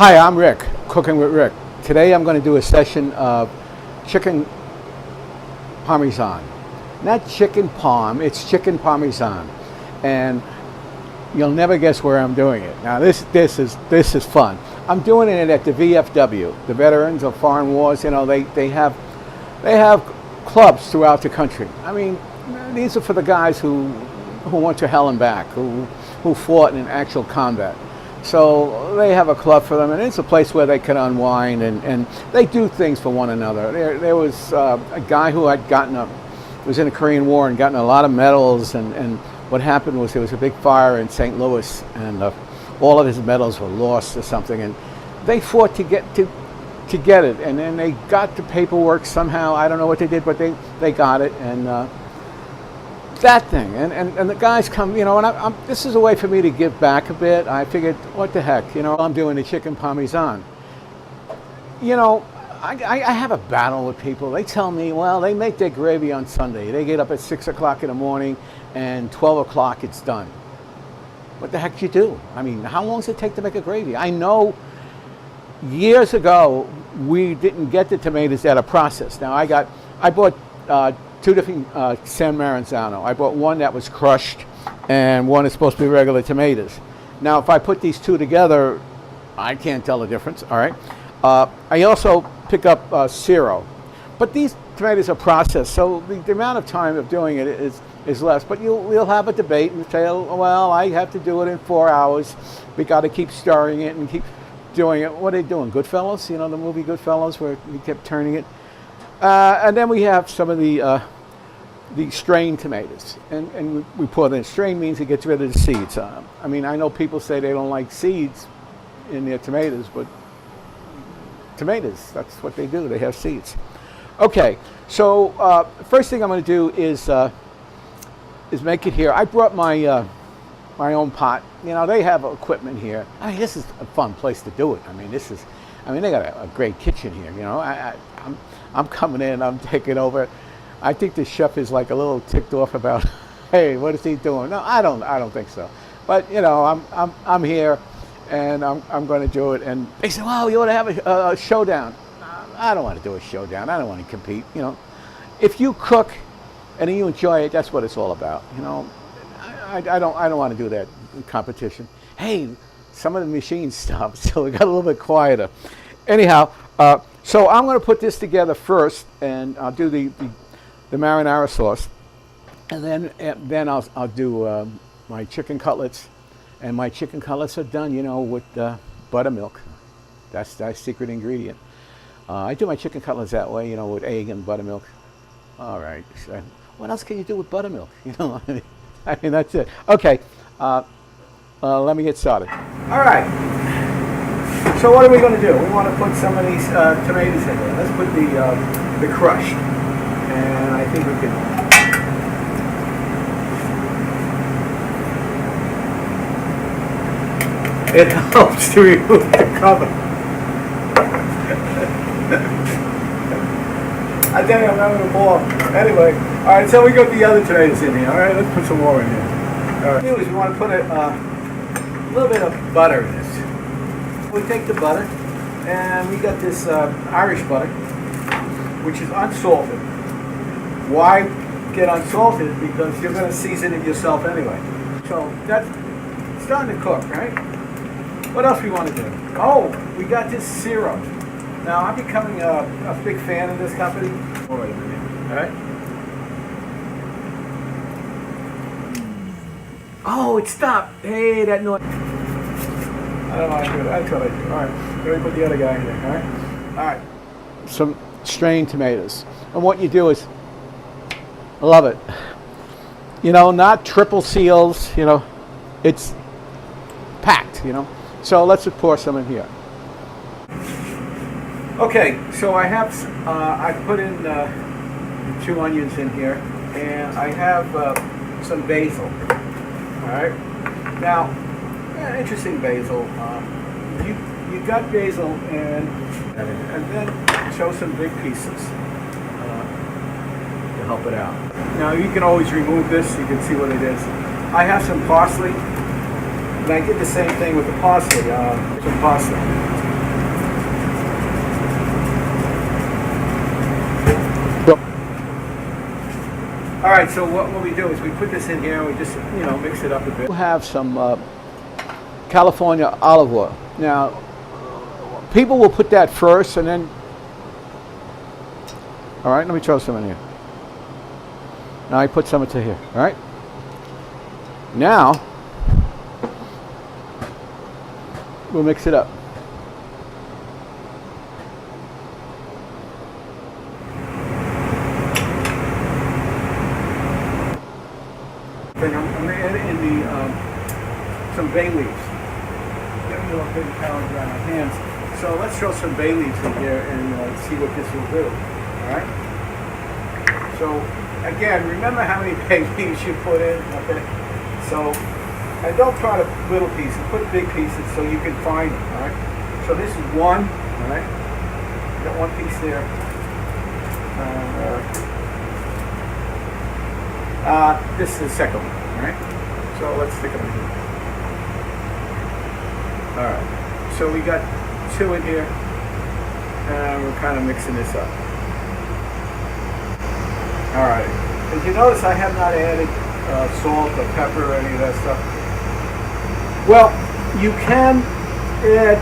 Hi, I'm Rick, Cooking with Rick. Today I'm going to do a session of chicken Parmesan. Not chicken parm, it's chicken Parmesan. And you'll never guess where I'm doing it. Now this is fun. I'm doing it at the VFW, the Veterans of Foreign Wars. You know, they have clubs throughout the country. I mean, these are for the guys who went to hell and back, who fought in actual combat. So they have a club for them, and it's a place where they can unwind, and they do things for one another. There was a guy who had was in the Korean War and gotten a lot of medals, and what happened was there was a big fire in St. Louis, and all of his medals were lost or something, and they fought to get it, and then they got the paperwork somehow. I don't know what they did, but they got it, and that thing, and the guys come, you know, and this is a way for me to give back a bit. I figured, what the heck, you know, I'm doing the chicken Parmesan. You know, I have a battle with people. They tell me, well, they make their gravy on Sunday. They get up at 6 o'clock in the morning, and 12 o'clock it's done. What the heck do you do? I mean, how long does it take to make a gravy? I know years ago we didn't get the tomatoes that are processed. Now I bought two different San Maranzano. I bought one that was crushed, and one is supposed to be regular tomatoes. Now, if I put these two together, I can't tell the difference. All right. I also pick up Zero, but these tomatoes are processed, so the amount of time of doing it is less. But we'll have a debate and say, oh, well, I have to do it in 4 hours. We got to keep stirring it and keep doing it. What are they doing? Goodfellas? You know the movie Goodfellas, where we kept turning it. And then we have some of the strained tomatoes, and we pour them. Strained means it gets rid of the seeds. I mean, I know people say they don't like seeds in their tomatoes, but tomatoes, that's what they do. They have seeds. Okay, so first thing I'm going to do is make it here. I brought my my own pot. You know, they have equipment here. I mean, this is a fun place to do it. I mean, they got a great kitchen here. You know, I'm coming in, I'm taking over. I think the chef is like a little ticked off about, hey, what is he doing? No, I don't think so. But you know, I'm here, and I'm going to do it. And they said, well, you ought to have a showdown. I don't want to do a showdown. I don't want to compete. You know, if you cook and you enjoy it, that's what it's all about. You know, I don't want to do that in competition. Hey, some of the machines stopped, so it got a little bit quieter. Anyhow. So I'm going to put this together first, and I'll do the marinara sauce, and then I'll do my chicken cutlets, and my chicken cutlets are done, you know, with buttermilk. That's the secret ingredient. I do my chicken cutlets that way, you know, with egg and buttermilk. All right. So what else can you do with buttermilk? You know, I mean that's it. Okay. Let me get started. All right. So what are we going to do? We want to put some of these tomatoes in there. Let's put the crushed, and I think we can. It helps to remove the cover. I tell you, I'm having a ball. Anyway, all right. So we got the other tomatoes in here. All right, let's put some more in here. All right. We want to put a little bit of butter in this. We take the butter, and we got this Irish butter, which is unsalted. Why get unsalted? Because you're going to season it yourself anyway. So that's starting to cook, right? What else we want to do? Oh, we got this Zero. Now, I'm becoming a big fan of this company. Oh, wait a minute. All right. Oh, it stopped. Hey, that noise. I don't want to do it. That's what I do. All right. Let me put the other guy in there. All right. All right. Some strained tomatoes. And what you do is, I love it. You know, not triple seals. You know, it's packed. You know. So let's just pour some in here. Okay. So I have. I put in 2 onions in here, and I have some basil. All right. Now. Interesting basil. You got basil, and then show some big pieces to help it out. Now you can always remove this. You can see what it is. I have some parsley, and I did the same thing with the parsley. Some parsley. All right, so what we do is we put this in here and we just, mix it up a bit. We have some California olive oil. Now, people will put that first and then, all right, let me throw some in here. Now I put some into here, all right? Now, we'll mix it up. I'm going to add in some bay leaves. Get a little bit of powder around my hands. So let's throw some bay leaves in here and see what this will do. All right. So again, remember how many bay leaves you put in. Okay. So, and don't try to put little pieces. Put big pieces so you can find them. All right. So this is one. All right. Got one piece there. This is the second one, all right? So let's stick them in here. All right, so we got two in here, and we're kind of mixing this up. All right, as you notice, I have not added salt or pepper or any of that stuff. Well, you can add,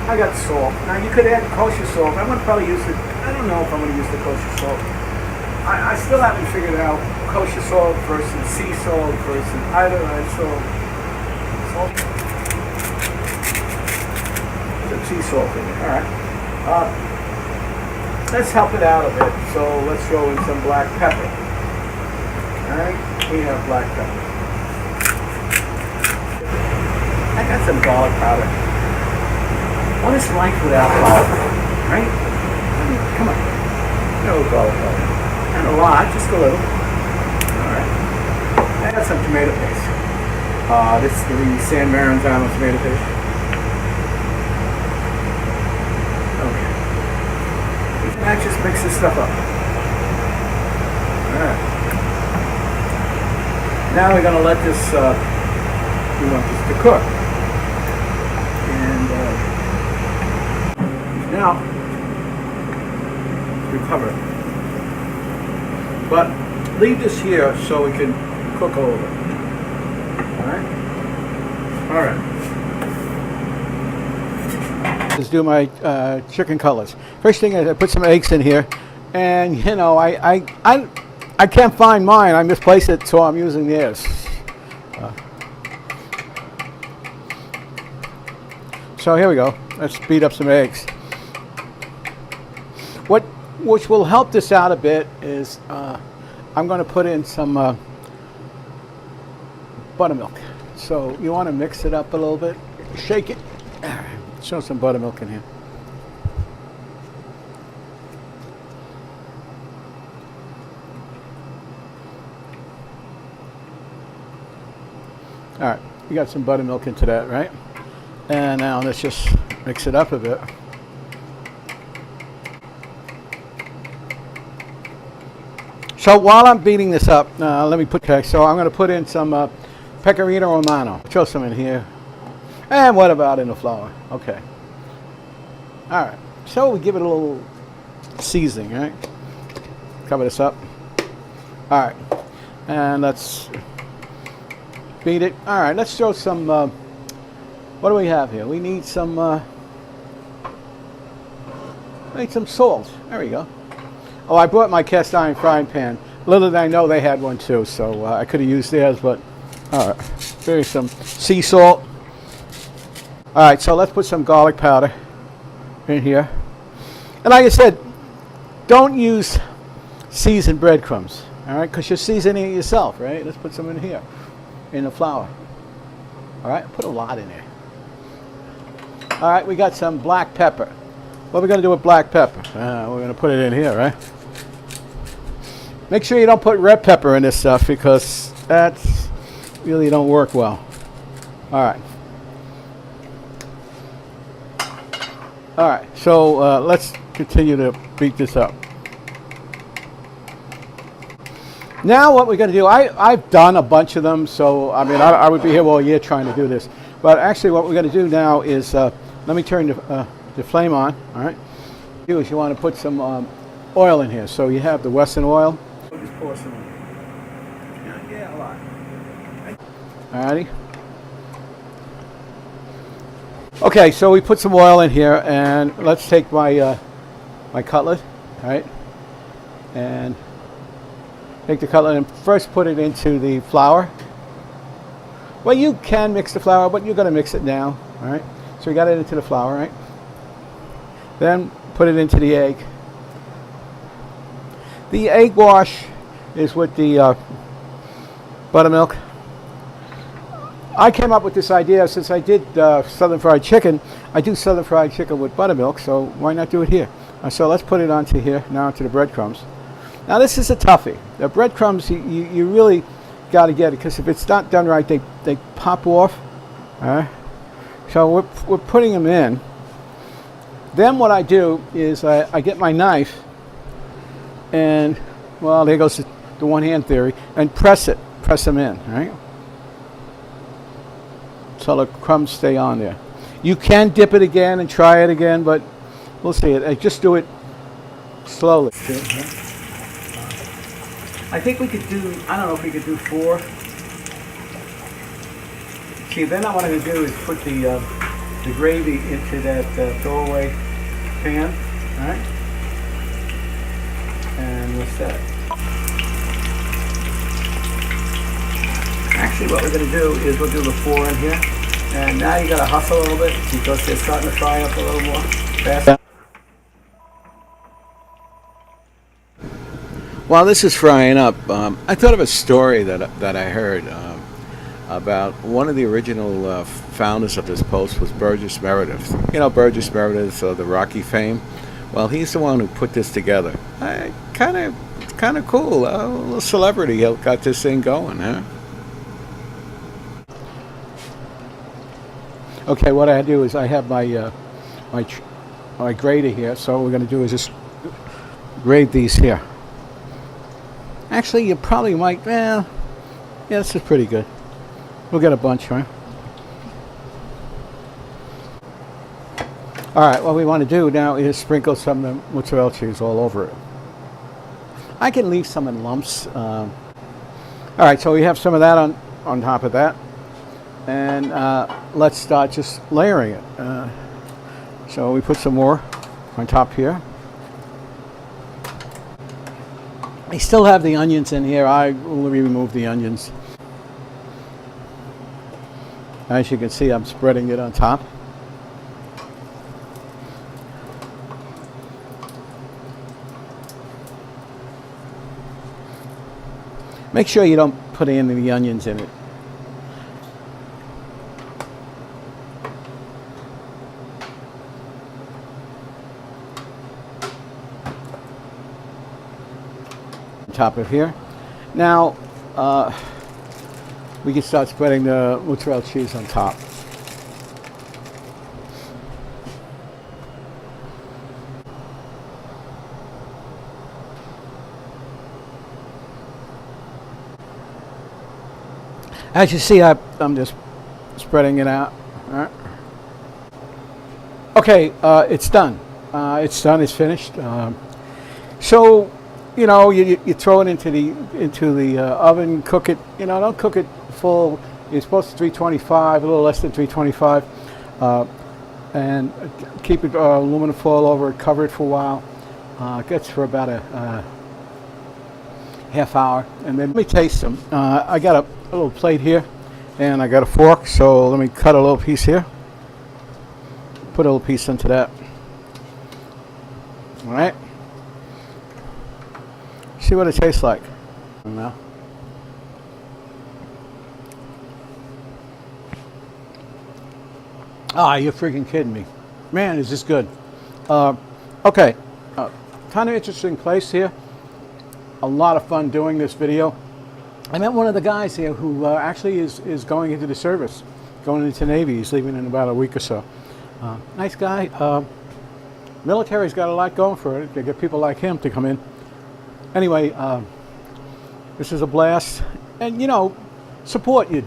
I got salt. Now you could add kosher salt. I'm gonna probably use it, I don't know if I'm gonna use the kosher salt. I still haven't figured out kosher salt versus sea salt versus iodized salt. Some sea salt in it. All right. Let's help it out a bit. So let's throw in some black pepper. All right. We have black pepper. I got some garlic powder. What is life without garlic? Right? Come on. No garlic powder. Not a lot, just a little. Alright. I got some tomato paste. This is the San Maranzano tomato paste. Okay. And I just mix this stuff up. Alright. Now we're going to let this, we want this to cook. And now, we cover it. But leave this here so we can cook over it. Alright? Alright. Let's do my chicken cutlets. First thing is I put some eggs in here. And, I can't find mine. I misplaced it, so I'm using theirs. So here we go. Let's beat up some eggs. Which will help this out a bit is I'm going to put in some buttermilk. So you want to mix it up a little bit, shake it. Show some buttermilk in here. All right, you got some buttermilk into that, right? And now let's just mix it up a bit. So while I'm beating this up, let me put, okay, so I'm going to put in some pecorino romano. Throw some in here. And what about in the flour? Okay. All right. So we give it a little seasoning, right? Cover this up. All right. And let's beat it. All right. Let's throw some, what do we have here? We need some salt. There we go. Oh, I brought my cast iron frying pan. Little did I know they had one too, so I could have used theirs, but all right. There's some sea salt. All right, so let's put some garlic powder in here. And like I said, don't use seasoned breadcrumbs, all right, because you're seasoning it yourself, right? Let's put some in here, in the flour. All right, put a lot in there. All right, we got some black pepper. What are we going to do with black pepper? We're going to put it in here, right? Make sure you don't put red pepper in this stuff because that's really don't work well. All right. All right, so let's continue to beat this up. Now what we're going to do, I've done a bunch of them, so I mean I would be here all year trying to do this. But actually what we're going to do now is, let me turn the flame on, all right? You want to put some oil in here. So you have the Western oil. We'll just pour some in. Yeah, a lot. Alrighty. Okay, so we put some oil in here, and let's take my my cutlet, right? And take the cutlet and first put it into the flour. Well, you can mix the flour, but you're going to mix it now, all right? So we got it into the flour, right? Then put it into the egg. The egg wash is with the buttermilk. I came up with this idea since I did Southern Fried Chicken. I do Southern Fried Chicken with buttermilk, so why not do it here? So let's put it onto here, now onto the breadcrumbs. Now this is a toughie. The breadcrumbs, you really got to get it, because if it's not done right, they pop off. All right? So we're putting them in. Then what I do is I get my knife, and, well, there goes the one-hand theory, and press them in, all right? So the crumbs stay on there. You can dip it again and try it again, but we'll see it. I just do it slowly. I think we could do, I don't know if we could do 4. See, then what I'm going to do is put the gravy into that throwaway pan, all right? And we'll set it. Actually, what we're going to do is we'll do the 4 in here. And now you got to hustle a little bit because they're starting to fry up a little more fast. While this is frying up, I thought of a story that I heard about one of the original founders of this post was Burgess Meredith. You know Burgess Meredith, the Rocky fame. Well, he's the one who put this together. Kind of cool. A little celebrity got this thing going, huh? Okay, what I do is I have my my grater here. So what we're going to do is just grate these here. Actually, you probably might. Yeah, this is pretty good. We'll get a bunch, right? All right, what we want to do now is sprinkle some of the mozzarella cheese all over it. I can leave some in lumps. All right, so we have some of that on top of that. And let's start just layering it. So we put some more on top here. I still have the onions in here. I will remove the onions. As you can see, I'm spreading it on top. Make sure you don't put any of the onions in it. Top of here. Now we can start spreading the mozzarella cheese on top. As you see, I'm just spreading it out. All right. Okay, it's done. It's done. It's finished. So, you know, you throw it into the oven, cook it. You know, don't cook it full. You're supposed to 325, a little less than 325, and keep it aluminum foil over it. Cover it for a while. It gets for about a half hour, and then let me taste them. I got a little plate here, and I got a fork. So let me cut a little piece here. Put a little piece into that. All right. See what it tastes like. Now. Ah, you're freaking kidding me. Man, is this good. Okay, kind of interesting place here. A lot of fun doing this video. I met one of the guys here who actually is going into the service, going into the Navy. He's leaving in about a week or so. Nice guy. Military's got a lot going for it. They get people like him to come in. Anyway, this is a blast. And, you know, support your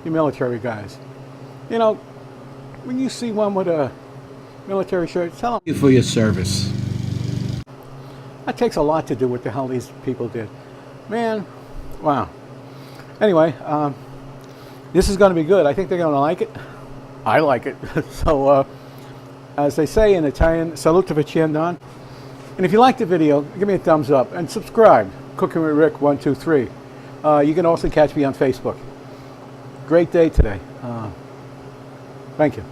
military guys. You know, when you see one with a military shirt, tell them for your service. That takes a lot to do what the hell these people did. Man, wow. Anyway, this is going to be good. I think they're going to like it. I like it. So, as they say in Italian, salute vicenda. And if you like the video, give me a thumbs up and subscribe. Cooking with Rick123. You can also catch me on Facebook. Great day today. Thank you.